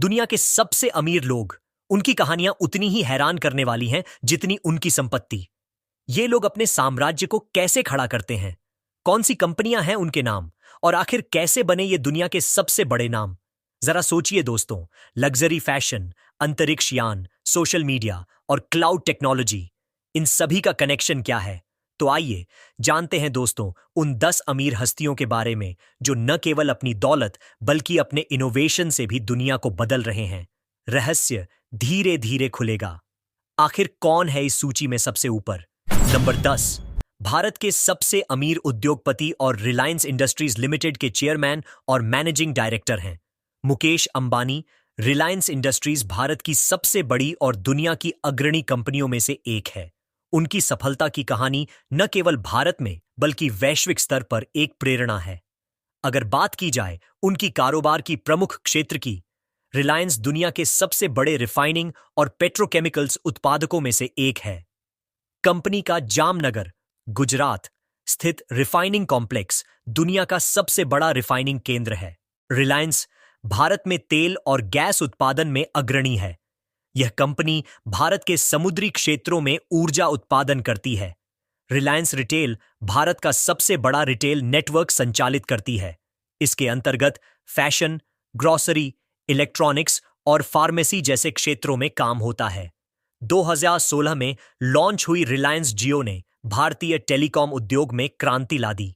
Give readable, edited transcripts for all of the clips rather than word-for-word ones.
दुनिया के सबसे अमीर लोग, उनकी कहानियां उतनी ही हैरान करने वाली हैं जितनी उनकी संपत्ति। ये लोग अपने साम्राज्य को कैसे खड़ा करते हैं, कौन सी कंपनियां हैं उनके नाम, और आखिर कैसे बने ये दुनिया के सबसे बड़े नाम। जरा सोचिए दोस्तों, लग्जरी फैशन, अंतरिक्ष यान, सोशल मीडिया और क्लाउड टेक्नोलॉजी, इन सभी का कनेक्शन क्या है? तो आइए जानते हैं दोस्तों उन 10 अमीर हस्तियों के बारे में जो न केवल अपनी दौलत बल्कि अपने इनोवेशन से भी दुनिया को बदल रहे हैं। रहस्य धीरे धीरे खुलेगा। आखिर कौन है इस सूची में सबसे ऊपर? नंबर 10, भारत के सबसे अमीर उद्योगपति और रिलायंस इंडस्ट्रीज लिमिटेड के चेयरमैन और मैनेजिंग डायरेक्टर हैं मुकेश अंबानी। रिलायंस इंडस्ट्रीज भारत की सबसे बड़ी और दुनिया की अग्रणी कंपनियों में से एक है। उनकी सफलता की कहानी न केवल भारत में बल्कि वैश्विक स्तर पर एक प्रेरणा है। अगर बात की जाए उनकी कारोबार की प्रमुख क्षेत्र की, रिलायंस दुनिया के सबसे बड़े रिफाइनिंग और पेट्रोकेमिकल्स उत्पादकों में से एक है। कंपनी का जामनगर, गुजरात स्थित रिफाइनिंग कॉम्प्लेक्स दुनिया का सबसे बड़ा रिफाइनिंग केंद्र है। रिलायंस भारत में तेल और गैस उत्पादन में अग्रणी है। यह कंपनी भारत के समुद्री क्षेत्रों में ऊर्जा उत्पादन करती है। रिलायंस रिटेल भारत का सबसे बड़ा रिटेल नेटवर्क संचालित करती है। इसके अंतर्गत फैशन, ग्रोसरी, इलेक्ट्रॉनिक्स और फार्मेसी जैसे क्षेत्रों में काम होता है। 2016 में लॉन्च हुई रिलायंस जियो ने भारतीय टेलीकॉम उद्योग में क्रांति ला दी।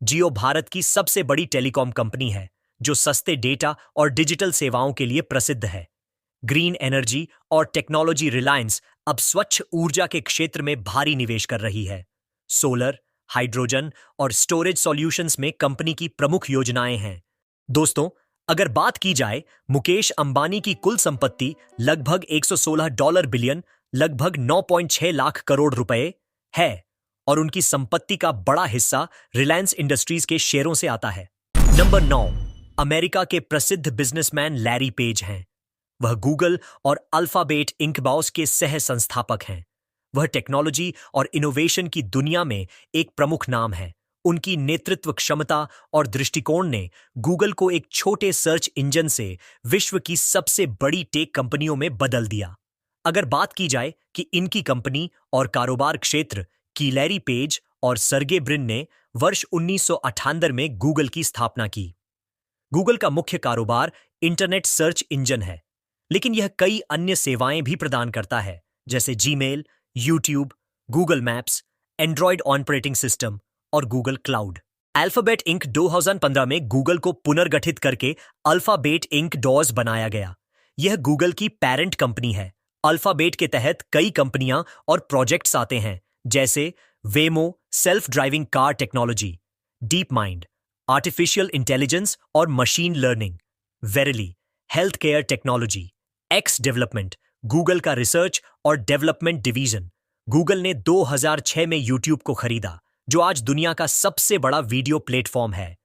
जियो भारत की सबसे बड़ी टेलीकॉम कंपनी है जो सस्ते डेटा और डिजिटल सेवाओं के लिए प्रसिद्ध है। ग्रीन एनर्जी और टेक्नोलॉजी, रिलायंस अब स्वच्छ ऊर्जा के क्षेत्र में भारी निवेश कर रही है। सोलर, हाइड्रोजन और स्टोरेज सॉल्यूशंस में कंपनी की प्रमुख योजनाएं हैं। दोस्तों, अगर बात की जाए मुकेश अंबानी की कुल संपत्ति लगभग $116 बिलियन, लगभग 9.6 लाख करोड़ रुपए है, और उनकी संपत्ति का बड़ा हिस्सा रिलायंस इंडस्ट्रीज के शेयरों से आता है। नंबर 9, अमेरिका के प्रसिद्ध बिजनेसमैन लैरी पेज हैं। वह गूगल और अल्फाबेट इंकबॉस के सह संस्थापक हैं। वह टेक्नोलॉजी और इनोवेशन की दुनिया में एक प्रमुख नाम है। उनकी नेतृत्व क्षमता और दृष्टिकोण ने गूगल को एक छोटे सर्च इंजन से विश्व की सबसे बड़ी टेक कंपनियों में बदल दिया। अगर बात की जाए कि इनकी कंपनी और कारोबार क्षेत्र की, लैरी पेज और सर्गे ब्रिन ने वर्ष 1998 में गूगल की स्थापना की। गूगल का मुख्य कारोबार इंटरनेट सर्च इंजन है, लेकिन यह कई अन्य सेवाएं भी प्रदान करता है, जैसे Gmail, YouTube, Google maps, Android operating system और गूगल क्लाउड। अल्फाबेट इंक 2015 में गूगल को पुनर्गठित करके अल्फाबेट इंक डॉज बनाया गया। यह गूगल की पेरेंट कंपनी है। अल्फाबेट के तहत कई कंपनियां और प्रोजेक्ट्स आते हैं, जैसे Waymo self driving car technology, DeepMind artificial intelligence और machine learning, Verily health care technology, X development Google का रिसर्च और डेवलपमेंट डिवीजन। गूगल ने 2006 में यूट्यूब को खरीदा, जो आज दुनिया का सबसे बड़ा वीडियो प्लेटफॉर्म है।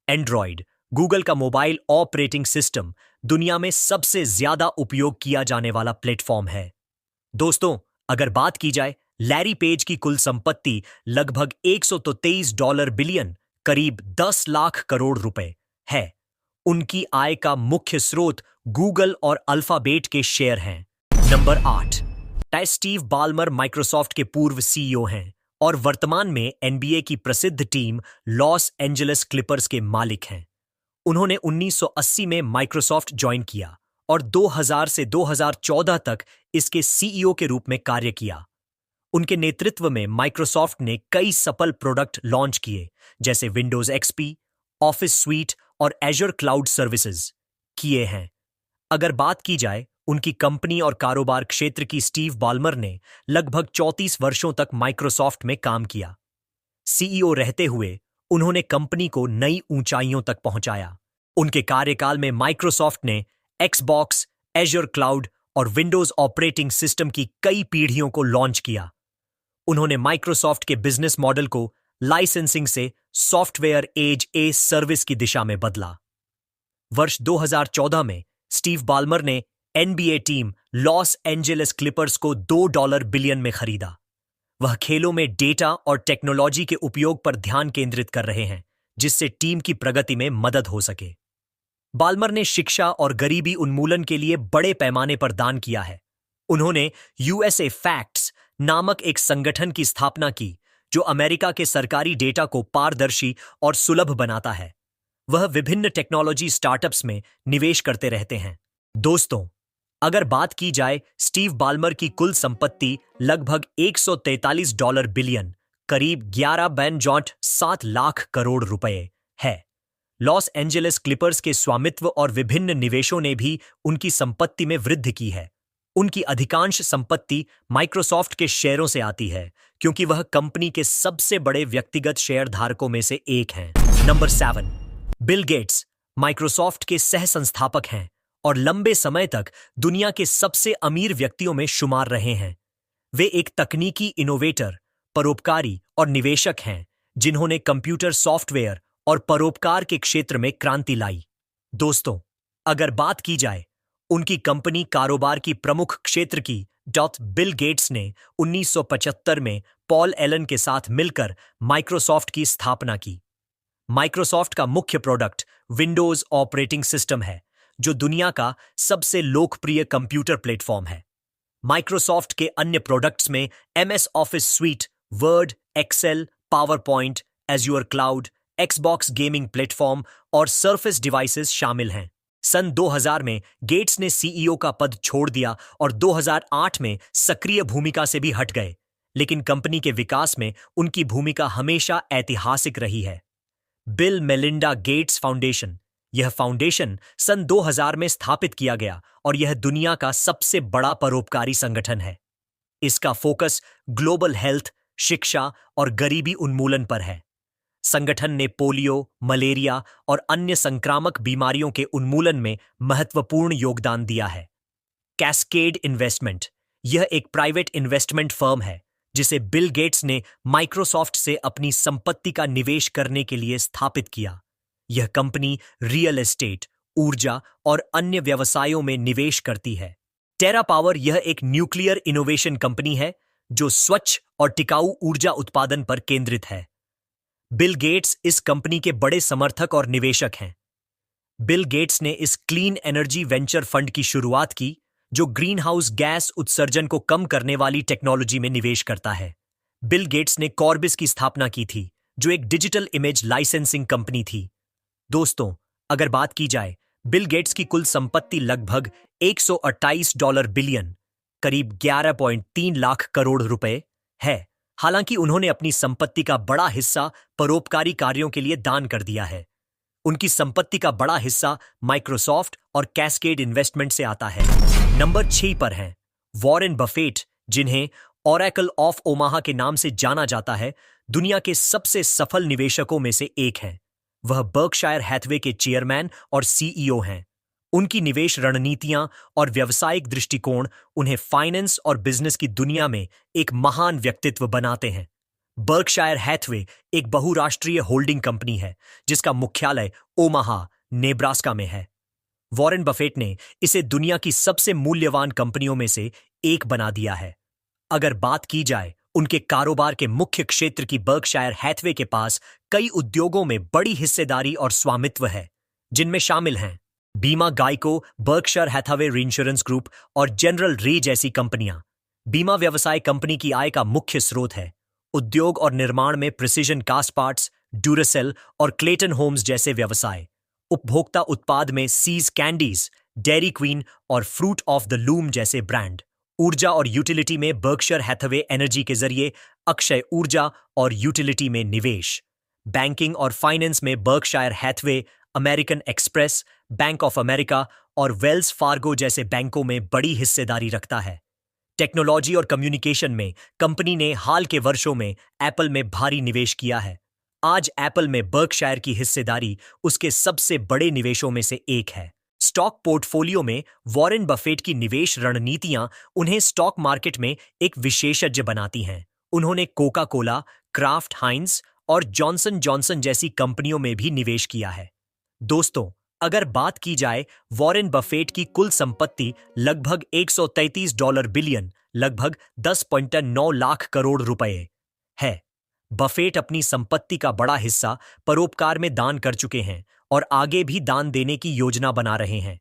एंड्रॉयड गूगल का मोबाइल ऑपरेटिंग सिस्टम दुनिया में सबसे ज्यादा उपयोग किया जाने वाला प्लेटफॉर्म है। दोस्तों, अगर बात की जाए लैरी पेज की कुल संपत्ति लगभग $123 बिलियन, करीब 10 लाख करोड़ रुपए है। उनकी आय का मुख्य स्रोत गूगल और अल्फाबेट के शेयर हैं। नंबर 8, स्टीव बाल्मर माइक्रोसॉफ्ट के पूर्व सीईओ हैं और वर्तमान में एनबीए की प्रसिद्ध टीम लॉस एंजलिस क्लिपर्स के मालिक हैं। उन्होंने 1980 में माइक्रोसॉफ्ट ज्वाइन किया और 2000 से 2014 तक इसके सीईओ के रूप में कार्य किया। उनके नेतृत्व में माइक्रोसॉफ्ट ने कई सफल प्रोडक्ट लॉन्च किए, जैसे विंडोज एक्सपी, ऑफिस स्वीट और एजर क्लाउड सर्विसेज किए हैं। अगर बात की जाए उनकी कंपनी और कारोबार क्षेत्र की, स्टीव बाल्मर ने लगभग 34 वर्षों तक माइक्रोसॉफ्ट में काम किया। सीईओ रहते हुए उन्होंने कंपनी को नई ऊंचाइयों तक पहुंचाया। उनके कार्यकाल में माइक्रोसॉफ्ट ने एक्सबॉक्स, एजर क्लाउड और विंडोज ऑपरेटिंग सिस्टम की कई पीढ़ियों को लॉन्च किया। उन्होंने माइक्रोसॉफ्ट के बिजनेस मॉडल को लाइसेंसिंग से सॉफ्टवेयर एज ए सर्विस की दिशा में बदला। वर्ष 2014 में स्टीव बाल्मर ने NBA team Los Angeles Clippers को $2 बिलियन में खरीदा। वह खेलों में डेटा और टेक्नोलॉजी के उपयोग पर ध्यान केंद्रित कर रहे हैं, जिससे टीम की प्रगति में मदद हो सके। बाल्मर ने शिक्षा और गरीबी उन्मूलन के लिए बड़े पैमाने पर दान किया है। उन्होंने यूएसए फैक्ट्स नामक एक संगठन की स्थापना की जो अमेरिका के सरकारी डेटा को पारदर्शी और सुलभ बनाता है। वह विभिन्न टेक्नोलॉजी स्टार्टअप्स में निवेश करते रहते हैं। दोस्तों, अगर बात की जाए स्टीव बाल्मर की कुल संपत्ति लगभग $143 बिलियन, करीब 11.7 लाख करोड़ रुपए है। लॉस एंजेलिस क्लिपर्स के स्वामित्व और विभिन्न निवेशों ने भी उनकी संपत्ति में वृद्धि की है। उनकी अधिकांश संपत्ति माइक्रोसॉफ्ट के शेयरों से आती है क्योंकि वह कंपनी के सबसे बड़े व्यक्तिगत शेयरधारकों में से एक हैं। नंबर 7, बिल गेट्स माइक्रोसॉफ्ट के सह संस्थापक हैं और लंबे समय तक दुनिया के सबसे अमीर व्यक्तियों में शुमार रहे हैं। वे एक तकनीकी इनोवेटर, परोपकारी और निवेशक हैं जिन्होंने कंप्यूटर सॉफ्टवेयर और परोपकार के क्षेत्र में क्रांति लाई। दोस्तों, अगर बात की जाए उनकी कंपनी कारोबार की प्रमुख क्षेत्र की, बिल गेट्स ने 1975 में पॉल एलन के साथ मिलकर माइक्रोसॉफ्ट की स्थापना की। माइक्रोसॉफ्ट का मुख्य प्रोडक्ट विंडोज ऑपरेटिंग सिस्टम है जो दुनिया का सबसे लोकप्रिय कंप्यूटर प्लेटफॉर्म है। माइक्रोसॉफ्ट के अन्य प्रोडक्ट्स में MS Office suite, Word, Excel, PowerPoint, Azure cloud, Xbox gaming platform और सर्फेस डिवाइसेस शामिल हैं। सन 2000 में गेट्स ने सीईओ का पद छोड़ दिया और 2008 में सक्रिय भूमिका से भी हट गए, लेकिन कंपनी के विकास में उनकी भूमिका हमेशा ऐतिहासिक रही है। बिल मेलिंडा गेट्स फाउंडेशन, यह फाउंडेशन सन 2000 में स्थापित किया गया और यह दुनिया का सबसे बड़ा परोपकारी संगठन है। इसका फोकस ग्लोबल हेल्थ, शिक्षा और गरीबी उन्मूलन पर है। संगठन ने पोलियो, मलेरिया और अन्य संक्रामक बीमारियों के उन्मूलन में महत्वपूर्ण योगदान दिया है। कैस्केड इन्वेस्टमेंट, यह एक प्राइवेट इन्वेस्टमेंट फर्म है जिसे बिल गेट्स ने माइक्रोसॉफ्ट से अपनी संपत्ति का निवेश करने के लिए स्थापित किया। यह कंपनी रियल एस्टेट, ऊर्जा और अन्य व्यवसायों में निवेश करती है। टेरा पावर, यह एक न्यूक्लियर इनोवेशन कंपनी है जो स्वच्छ और टिकाऊ ऊर्जा उत्पादन पर केंद्रित है। बिल गेट्स इस कंपनी के बड़े समर्थक और निवेशक हैं। बिल गेट्स ने इस क्लीन एनर्जी वेंचर फंड की शुरुआत की जो ग्रीन हाउस गैस उत्सर्जन को कम करने वाली टेक्नोलॉजी में निवेश करता है। बिल गेट्स ने कॉर्बिस की स्थापना की थी जो एक डिजिटल इमेज लाइसेंसिंग कंपनी थी। दोस्तों, अगर बात की जाए बिल गेट्स की कुल संपत्ति लगभग $128 बिलियन, करीब 11.3 लाख करोड़ रुपए है। हालांकि उन्होंने अपनी संपत्ति का बड़ा हिस्सा परोपकारी कार्यों के लिए दान कर दिया है। उनकी संपत्ति का बड़ा हिस्सा माइक्रोसॉफ्ट और कैस्केड इन्वेस्टमेंट से आता है। नंबर 6 पर हैं वॉरेन बफेट, जिन्हें ओरेकल ऑफ ओमाहा के नाम से जाना जाता है। दुनिया के सबसे सफल निवेशकों में से एक हैं। वह बर्कशायर हैथवे के चेयरमैन और सीईओ हैं। उनकी निवेश रणनीतियां और व्यावसायिक दृष्टिकोण उन्हें फाइनेंस और बिजनेस की दुनिया में एक महान व्यक्तित्व बनाते हैं। बर्कशायर हैथवे एक बहुराष्ट्रीय होल्डिंग कंपनी है जिसका मुख्यालय ओमाहा, नेब्रास्का में है। वॉरेन बफेट ने इसे दुनिया की सबसे मूल्यवान कंपनियों में से एक बना दिया है। अगर बात की जाए उनके कारोबार के मुख्य क्षेत्र की, बर्कशायर हैथवे के पास कई उद्योगों में बड़ी हिस्सेदारी और स्वामित्व है, जिनमें शामिल हैं बीमा, गाइको, बर्कशायर हैथवे रीइंश्योरेंस ग्रुप और जनरल रे जैसी कंपनियां। बीमा व्यवसाय कंपनी की आय का मुख्य स्रोत है। उद्योग और निर्माण में प्रिसिजन कास्ट पार्ट्स, ड्यूरासेल और क्लेटन होम्स जैसे व्यवसाय। उपभोक्ता उत्पाद में सीज कैंडीज, डेयरी क्वीन और फ्रूट ऑफ द लूम जैसे ब्रांड। ऊर्जा और यूटिलिटी में बर्कशायर हैथवे एनर्जी के जरिए अक्षय ऊर्जा और यूटिलिटी में निवेश। बैंकिंग और फाइनेंस में Berkshire Hathaway American Express, bank of America और वेल्स फार्गो जैसे बैंकों में बड़ी हिस्सेदारी रखता है। टेक्नोलॉजी और कम्युनिकेशन में कंपनी ने हाल के वर्षों में एप्पल में भारी निवेश किया है। आज एप्पल में बर्कशायर की हिस्सेदारी उसके सबसे बड़े निवेशों में से एक है। स्टॉक पोर्टफोलियो में वॉरेन बफेट की निवेश रणनीतियां उन्हें स्टॉक मार्केट में एक विशेषज्ञ बनाती हैं। उन्होंने कोका कोला, क्राफ्ट हाइंस और जॉनसन जॉनसन जैसी कंपनियों में भी निवेश किया है। दोस्तों, अगर बात की जाए वॉरेन बफेट की कुल संपत्ति लगभग $133 बिलियन, लगभग 10.9 लाख करोड़ रुपए है। बफेट अपनी संपत्ति का बड़ा हिस्सा परोपकार में दान कर चुके हैं और आगे भी दान देने की योजना बना रहे हैं।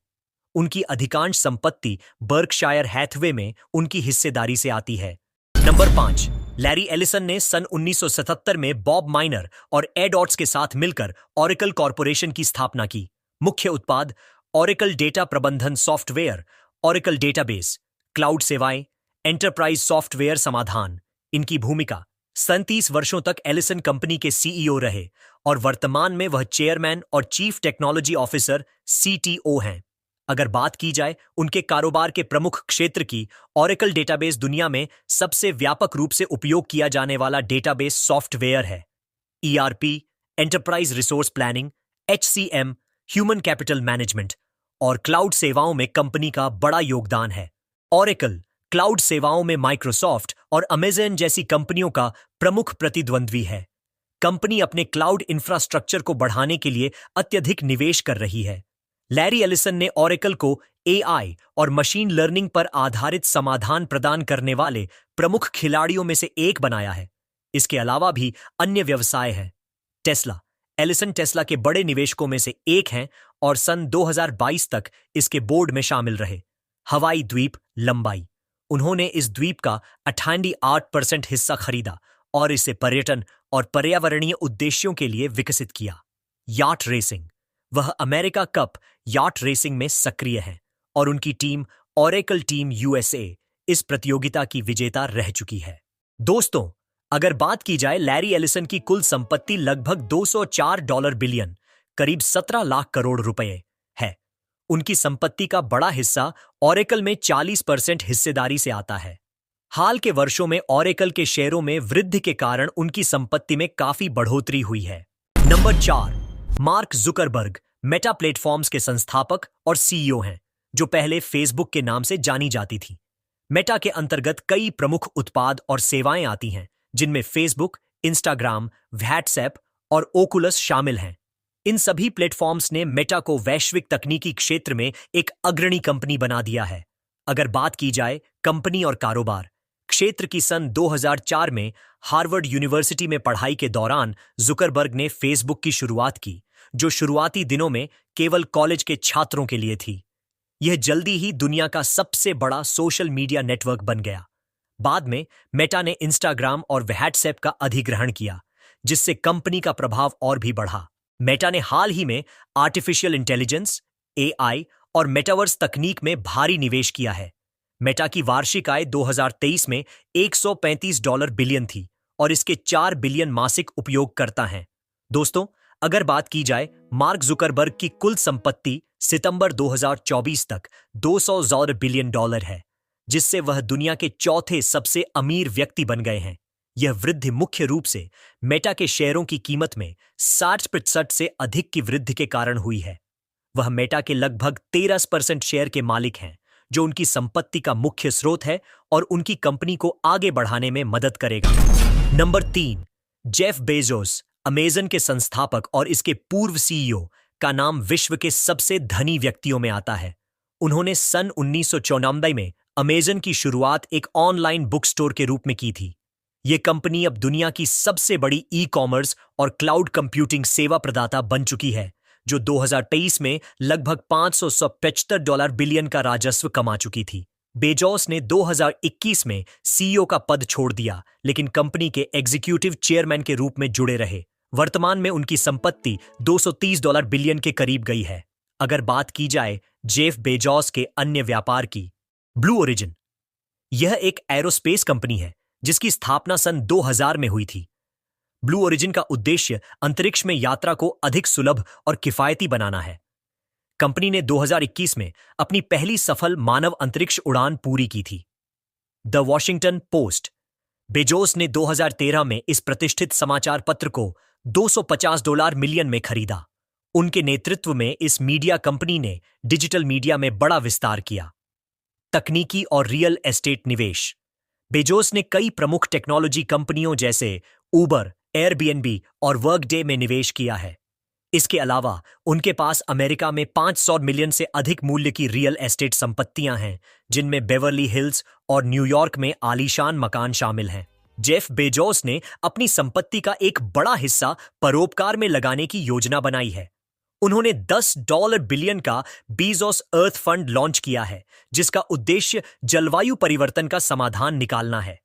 उनकी अधिकांश संपत्ति बर्कशायर हैथवे में उनकी हिस्सेदारी से आती है। नंबर 5, लैरी एलिसन ने सन 1977 में बॉब माइनर और एड ऑट्स के साथ मिलकर ओरेकल कॉरपोरेशन की स्थापना की। मुख्य उत्पाद ओरेकल डेटा प्रबंधन सॉफ्टवेयर, ओरेकल डेटाबेस, क्लाउड सेवाएं, एंटरप्राइज सॉफ्टवेयर समाधान। इनकी भूमिका 37 वर्षों तक एलिसन कंपनी के सीईओ रहे और वर्तमान में वह चेयरमैन और चीफ टेक्नोलॉजी ऑफिसर सीटीओ हैं। अगर बात की जाए उनके कारोबार के प्रमुख क्षेत्र की, ओरेकल डेटाबेस दुनिया में सबसे व्यापक रूप से उपयोग किया जाने वाला डेटाबेस सॉफ्टवेयर है। ERP, enterprise resource planning, HCM, human capital management और क्लाउड सेवाओं में कंपनी का बड़ा योगदान है। ओरेकल क्लाउड सेवाओं में माइक्रोसॉफ्ट और अमेज़न जैसी कंपनियों का प्रमुख प्रतिद्वंद्वी है। कंपनी अपने क्लाउड इंफ्रास्ट्रक्चर को बढ़ाने के लिए अत्यधिक निवेश कर रही है। लैरी एलिसन ने ओरेकल को एआई और मशीन लर्निंग पर आधारित समाधान प्रदान करने वाले प्रमुख खिलाड़ियों में से एक बनाया है। इसके अलावा भी अन्य व्यवसाय हैं। टेस्ला, एलिसन टेस्ला के बड़े निवेशकों में से एक हैं और सन 2022 तक इसके बोर्ड में शामिल रहे। हवाई द्वीप लंबाई, उन्होंने इस द्वीप का 88% हिस्सा खरीदा और इसे पर्यटन और पर्यावरणीय उद्देश्यों के लिए विकसित किया। याट रेसिंग, वह अमेरिका कप याट रेसिंग में सक्रिय हैं और उनकी टीम ओरेकल टीम यूएसए इस प्रतियोगिता की विजेता रह चुकी है। दोस्तों, अगर बात की जाए लैरी एलिसन की कुल संपत्ति लगभग $204 बिलियन, करीब 17 लाख करोड़ रुपए है। उनकी संपत्ति का बड़ा हिस्सा ओरेकल में 40% हिस्सेदारी से आता है। हाल के वर्षों में ओरेकल के शेयरों में वृद्धि के कारण उनकी संपत्ति में काफी बढ़ोतरी हुई है। Number 4, mark Zuckerberg Meta platforms के संस्थापक और सीईओ हैं, जो पहले फेसबुक के नाम से जानी जाती थी। मेटा के अंतर्गत कई प्रमुख उत्पाद और सेवाएं आती हैं, जिनमें फेसबुक, इंस्टाग्राम, व्हाट्सएप और ओकुलस शामिल हैं। इन सभी प्लेटफॉर्म्स ने मेटा को वैश्विक तकनीकी क्षेत्र में एक अग्रणी कंपनी बना दिया है। अगर बात की जाए कंपनी और कारोबार क्षेत्र की, सन 2004 में हार्वर्ड यूनिवर्सिटी में पढ़ाई के दौरान जुकरबर्ग ने फेसबुक की शुरुआत की, जो शुरुआती दिनों में केवल कॉलेज के छात्रों के लिए थी। यह जल्दी ही दुनिया का सबसे बड़ा सोशल मीडिया नेटवर्क बन गया। बाद में मेटा ने इंस्टाग्राम और व्हाट्सएप का अधिग्रहण किया, जिससे कंपनी का प्रभाव और भी बढ़ा। मेटा ने हाल ही में आर्टिफिशियल इंटेलिजेंस, एआई और मेटावर्स तकनीक में भारी निवेश किया है। मेटा की वार्षिक आय 2023 में $135 बिलियन थी और इसके 4 बिलियन मासिक उपयोगकर्ता हैं। दोस्तों, अगर बात की जाए मार्क जुकरबर्ग की कुल संपत्ति सितंबर 2024 तक $200 बिलियन है, जिससे वह दुनिया के चौथे सबसे अमीर व्यक्ति बन गए हैं। यह वृद्धि मुख्य रूप से मेटा के शेयरों की कीमत में 60% से अधिक की वृद्धि के कारण हुई है। वह मेटा के लगभग 13% शेयर के मालिक हैं, जो उनकी संपत्ति का मुख्य स्रोत है और उनकी कंपनी को आगे बढ़ाने में मदद करेगा। नंबर 3, जेफ बेजोस, अमेज़न के संस्थापक और इसके पूर्व सीईओ का नाम विश्व के सबसे धनी व्यक्तियों में आता है। उन्होंने सन 1994 में अमेज़न की शुरुआत एक ऑनलाइन बुक स्टोर के रूप में की थी। यह कंपनी अब दुनिया की सबसे बड़ी ई-कॉमर्स और क्लाउड कंप्यूटिंग सेवा प्रदाता बन चुकी है, जो 2023 में लगभग $575 बिलियन का राजस्व कमा चुकी थी। बेजोस ने 2021 में सीईओ का पद छोड़ दिया, लेकिन कंपनी के एग्जीक्यूटिव चेयरमैन के रूप में जुड़े रहे। वर्तमान में उनकी संपत्ति $230 बिलियन के करीब गई है। अगर बात की जाए जेफ बेजोस के अन्य व्यापार की, ब्लू ओरिजिन, यह एक एरोस्पेस कंपनी है जिसकी स्थापना सन 2000 में हुई थी। ब्लू ओरिजिन का उद्देश्य अंतरिक्ष में यात्रा को अधिक सुलभ और किफायती बनाना है। कंपनी ने 2021 में अपनी पहली सफल मानव अंतरिक्ष उड़ान पूरी की थी। द वॉशिंगटन पोस्ट, बेजोस ने 2013 में इस प्रतिष्ठित समाचार पत्र को $250 मिलियन में खरीदा। उनके नेतृत्व में इस मीडिया कंपनी ने डिजिटल मीडिया में बड़ा विस्तार किया। तकनीकी और रियल एस्टेट निवेश, बेजोस ने कई प्रमुख टेक्नोलॉजी कंपनियों जैसे उबर, एयरबीएनबी और वर्कडे में निवेश किया है। इसके अलावा उनके पास अमेरिका में 500 मिलियन से अधिक मूल्य की रियल एस्टेट संपत्तियां हैं, जिनमें बेवर्ली हिल्स और न्यूयॉर्क में आलीशान मकान शामिल हैं। जेफ बेजोस ने अपनी संपत्ति का एक बड़ा हिस्सा परोपकार में लगाने की योजना बनाई है। उन्होंने $10 बिलियन का बीजोस अर्थ फंड लॉन्च किया है, जिसका उद्देश्य जलवायु परिवर्तन का समाधान निकालना है।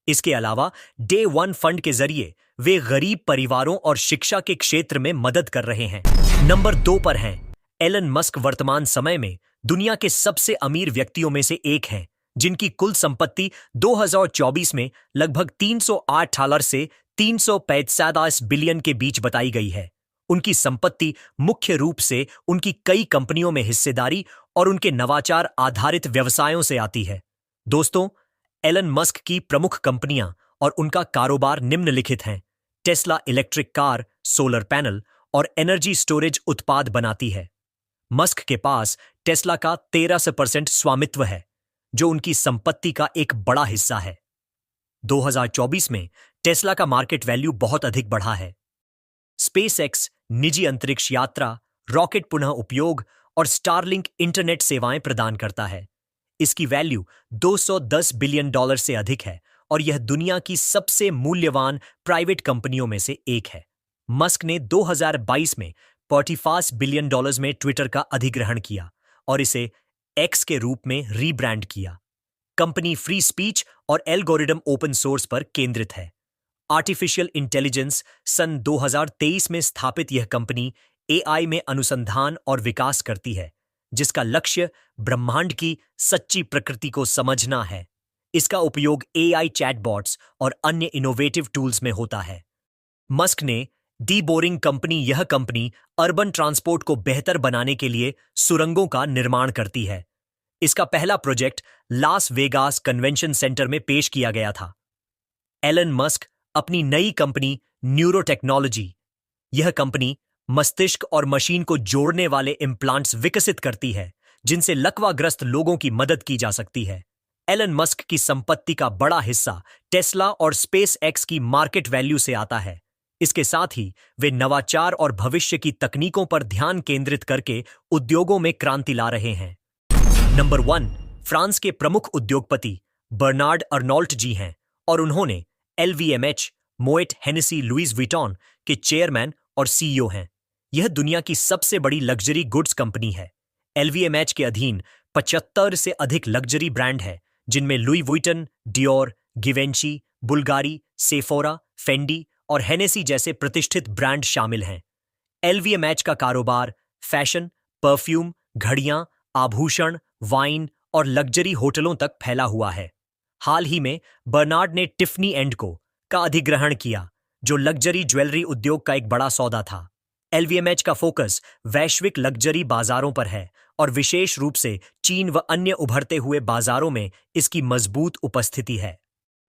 इसके अलावा डे वन फंड के जरिए वे गरीब परिवारों और शिक्षा के क्षेत्र में मदद कर रहे हैं। नंबर 2 पर हैं एलन मस्क। वर्तमान समय में दुनिया के सबसे अमीर व्यक्तियों में से एक हैं, जिनकी कुल संपत्ति 2024 में लगभग $308 से $345 बिलियन के बीच बताई गई है। उनकी संपत्ति मुख्य रूप से उनकी कई कंपनियों में हिस्सेदारी और उनके नवाचार आधारित व्यवसायों से आती है। दोस्तों, एलन मस्क की प्रमुख कंपनियां और उनका कारोबार निम्नलिखित हैं। Tesla electric car, solar panel और एनर्जी स्टोरेज उत्पाद बनाती है। मस्क के पास टेस्ला का 13% स्वामित्व है, जो उनकी संपत्ति का एक बड़ा हिस्सा है। 2024 में टेस्ला का मार्केट वैल्यू बहुत अधिक बढ़ा है। स्पेसएक्स निजी अंतरिक्ष यात्रा, रॉकेट पुनः उपयोग और स्टारलिंक इंटरनेट सेवाएं प्रदान करता है। इसकी वैल्यू $210 बिलियन से अधिक है और यह दुनिया की सबसे मूल्यवान प्राइवेट कंपनियों में से एक है। मस्क ने 2022 में $45 बिलियन में ट्विटर का अधिग्रहण किया और इसे एक्स के रूप में रीब्रांड किया। कंपनी फ्री स्पीच और एल्गोरिदम ओपन सोर्स पर केंद्रित है। आर्टिफिशियल इंटेलिजेंस सन 2023 में स्थापित यह कंपनी एआई में अनुसंधान और विकास करती है, जिसका लक्ष्य ब्रह्मांड की सच्ची प्रकृति को समझना है। इसका उपयोग एआई चैटबॉट्स और अन्य इनोवेटिव टूल्स में होता है। मस्क ने डीबोरिंग कंपनी, यह कंपनी अर्बन ट्रांसपोर्ट को बेहतर बनाने के लिए सुरंगों का निर्माण करती है। इसका पहला project Las Vegas convention centre में पेश किया गया था। एलन मस्क अपनी नई कंपनी न्यूरो टेक्नोलॉजी, यह कंपनी मस्तिष्क और मशीन को जोड़ने वाले इम्प्लांट्स विकसित करती है, जिनसे लकवाग्रस्त लोगों की मदद की जा सकती है। एलन मस्क की संपत्ति का बड़ा हिस्सा टेस्ला और स्पेस एक्स की मार्केट वैल्यू से आता है। इसके साथ ही वे नवाचार और भविष्य की तकनीकों पर ध्यान केंद्रित करके उद्योगों में क्रांति ला रहे हैं। नंबर 1 फ्रांस के प्रमुख उद्योगपति बर्नार्ड अर्नॉल्ट जी हैं और उन्होंने LVMH, मोएट हेनेसी लुइस विटॉन के चेयरमैन और CEO हैं। यह दुनिया की सबसे बड़ी लग्जरी गुड्स कंपनी है। LVMH के अधीन 75 से अधिक लग्जरी ब्रांड हैं, जिनमें Louis Vuitton, Dior, Givenchy, Bulgari, Sephora, Fendi और हेनेसी जैसे प्रतिष्ठित ब्रांड शामिल हैं। LVMH का कारोबार फैशन, परफ्यूम, घड़ियां, आभूषण, वाइन और लग्जरी होटलों तक फैला हुआ है। हाल ही में बर्नार्ड ने टिफनी एंड को का अधिग्रहण किया, जो लग्जरी ज्वेलरी उद्योग का एक बड़ा सौदा था। LVMH का फोकस वैश्विक लग्जरी बाजारों पर है और विशेष रूप से चीन व अन्य उभरते हुए बाजारों में इसकी मजबूत उपस्थिति है।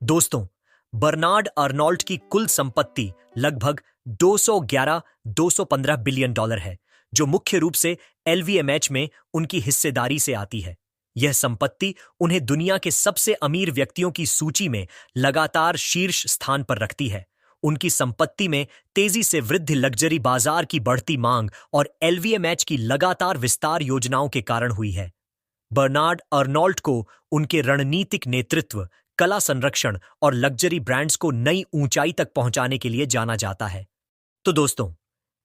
दोस्तों, बर्नार्ड अर्नॉल्ट की कुल संपत्ति लगभग 215 बिलियन डॉलर है, जो मुख्य रूप से LVMH में उनकी हिस्सेदारी से आती है। यह संपत्ति उन्हें दुनिया के सबसे अमीर व्यक्तियों की सूची में लगातार शीर्ष स्थान पर रखती है। उनकी संपत्ति में तेजी से वृद्धि, लग्जरी बाजार की बढ़ती मांग और LVMH की लगातार विस्तार योजनाओं के कारण हुई है। बर्नार्ड अर्नॉल्ट को उनके रणनीतिक नेतृत्व, कला संरक्षण और लग्जरी ब्रांड्स को नई ऊंचाई तक पहुंचाने के लिए जाना जाता है। तो दोस्तों,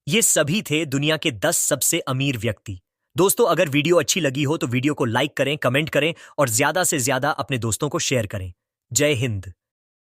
ये सभी थे दुनिया के 10 सबसे अमीर व्यक्ति। दोस्तों, अगर वीडियो अच्छी लगी हो तो वीडियो को लाइक करें, कमेंट करें और ज्यादा से ज्यादा अपने दोस्तों को शेयर करें। जय हिंद।